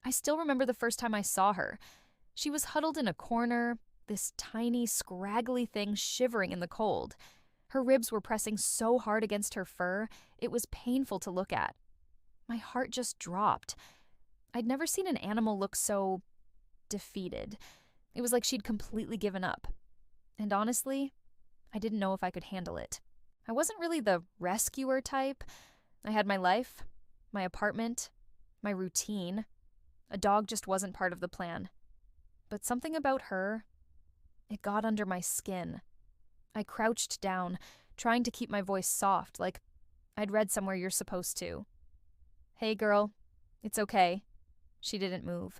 I still remember the first time I saw her. She was huddled in a corner, this tiny, scraggly thing shivering in the cold. Her ribs were pressing so hard against her fur, it was painful to look at. My heart just dropped. I'd never seen an animal look so defeated. It was like she'd completely given up. And honestly, I didn't know if I could handle it. I wasn't really the rescuer type. I had my life, my apartment, my routine. A dog just wasn't part of the plan. But something about her, it got under my skin. I crouched down, trying to keep my voice soft, like I'd read somewhere you're supposed to. "Hey, girl, it's okay." She didn't move.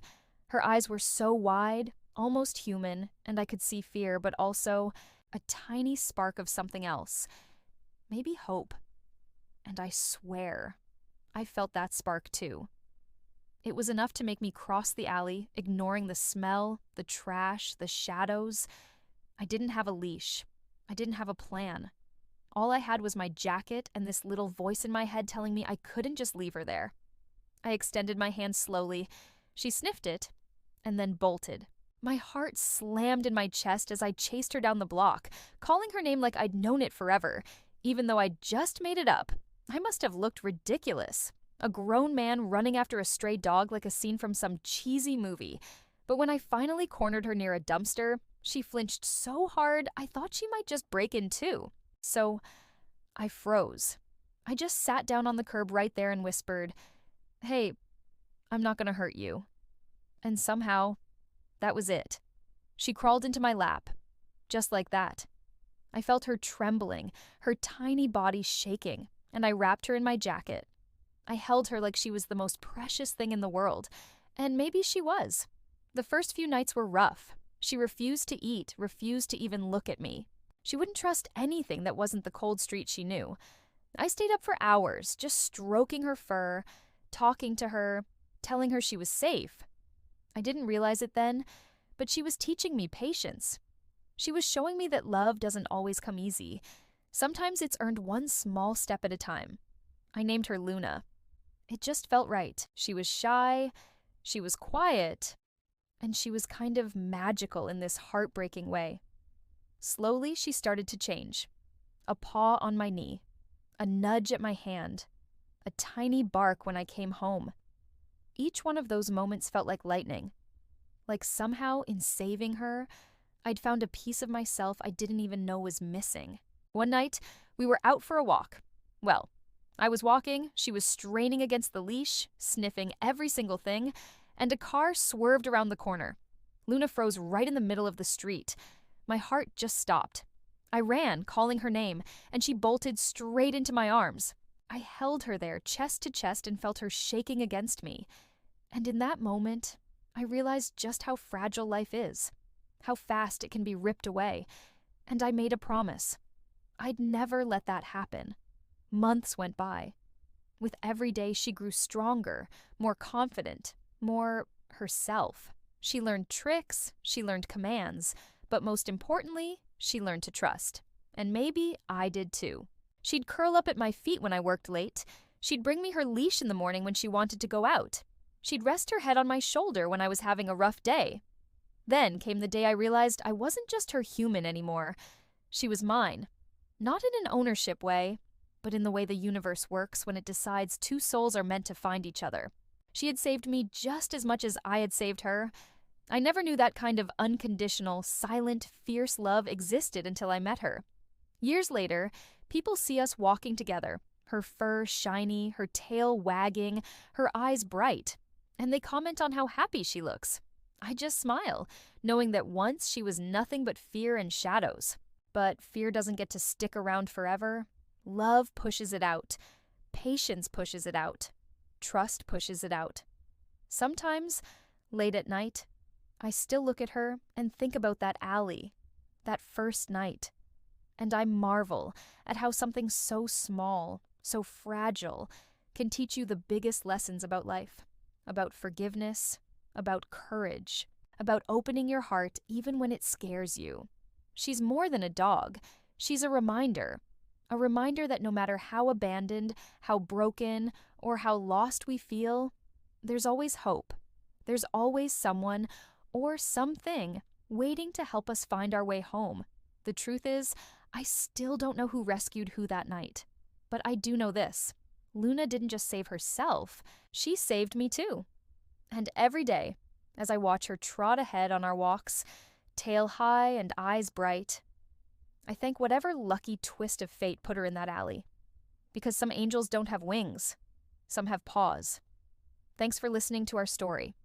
Her eyes were so wide, almost human, and I could see fear, but also a tiny spark of something else. Maybe hope. And I swear, I felt that spark too. It was enough to make me cross the alley, ignoring the smell, the trash, the shadows. I didn't have a leash. I didn't have a plan. All I had was my jacket and this little voice in my head telling me I couldn't just leave her there. I extended my hand slowly. She sniffed it, and then bolted. My heart slammed in my chest as I chased her down the block, calling her name like I'd known it forever, even though I'd just made it up. I must have looked ridiculous. A grown man running after a stray dog like a scene from some cheesy movie. But when I finally cornered her near a dumpster, she flinched so hard I thought she might just break in too. So I froze. I just sat down on the curb right there and whispered, "Hey, I'm not gonna hurt you." And somehow, that was it. She crawled into my lap, just like that. I felt her trembling, her tiny body shaking, and I wrapped her in my jacket. I held her like she was the most precious thing in the world, and maybe she was. The first few nights were rough. She refused to eat, refused to even look at me. She wouldn't trust anything that wasn't the cold street she knew. I stayed up for hours, just stroking her fur, talking to her, telling her she was safe. I didn't realize it then, but she was teaching me patience. She was showing me that love doesn't always come easy. Sometimes it's earned one small step at a time. I named her Luna. It just felt right. She was shy, she was quiet, and she was kind of magical in this heartbreaking way. Slowly, she started to change. A paw on my knee, a nudge at my hand, a tiny bark when I came home. Each one of those moments felt like lightning. Like somehow, in saving her, I'd found a piece of myself I didn't even know was missing. One night, we were out for a walk. Well, I was walking, she was straining against the leash, sniffing every single thing, and a car swerved around the corner. Luna froze right in the middle of the street. My heart just stopped. I ran, calling her name, and she bolted straight into my arms. I held her there, chest to chest, and felt her shaking against me. And in that moment, I realized just how fragile life is, how fast it can be ripped away, and I made a promise. I'd never let that happen. Months went by. With every day, she grew stronger, more confident, more herself. She learned tricks, she learned commands, but most importantly, she learned to trust. And maybe I did too. She'd curl up at my feet when I worked late. She'd bring me her leash in the morning when she wanted to go out. She'd rest her head on my shoulder when I was having a rough day. Then came the day I realized I wasn't just her human anymore. She was mine. Not in an ownership way, but in the way the universe works when it decides two souls are meant to find each other. She had saved me just as much as I had saved her. I never knew that kind of unconditional, silent, fierce love existed until I met her. Years later, people see us walking together, her fur shiny, her tail wagging, her eyes bright, and they comment on how happy she looks. I just smile, knowing that once she was nothing but fear and shadows. But fear doesn't get to stick around forever. Love pushes it out. Patience pushes it out. Trust pushes it out. Sometimes, late at night, I still look at her and think about that alley, that first night, and I marvel at how something so small, so fragile, can teach you the biggest lessons about life, about forgiveness, about courage, about opening your heart even when it scares you. She's more than a dog. She's a reminder that no matter how abandoned, how broken, or how lost we feel, there's always hope. There's always someone or something waiting to help us find our way home. The truth is, I still don't know who rescued who that night. But I do know this. Luna didn't just save herself, she saved me too. And every day, as I watch her trot ahead on our walks, tail high and eyes bright, I thank whatever lucky twist of fate put her in that alley. Because some angels don't have wings, some have paws. Thanks for listening to our story.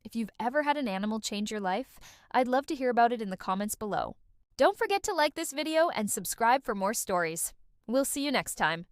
If you've ever had an animal change your life, I'd love to hear about it in the comments below. Don't forget to like this video and subscribe for more stories. We'll see you next time.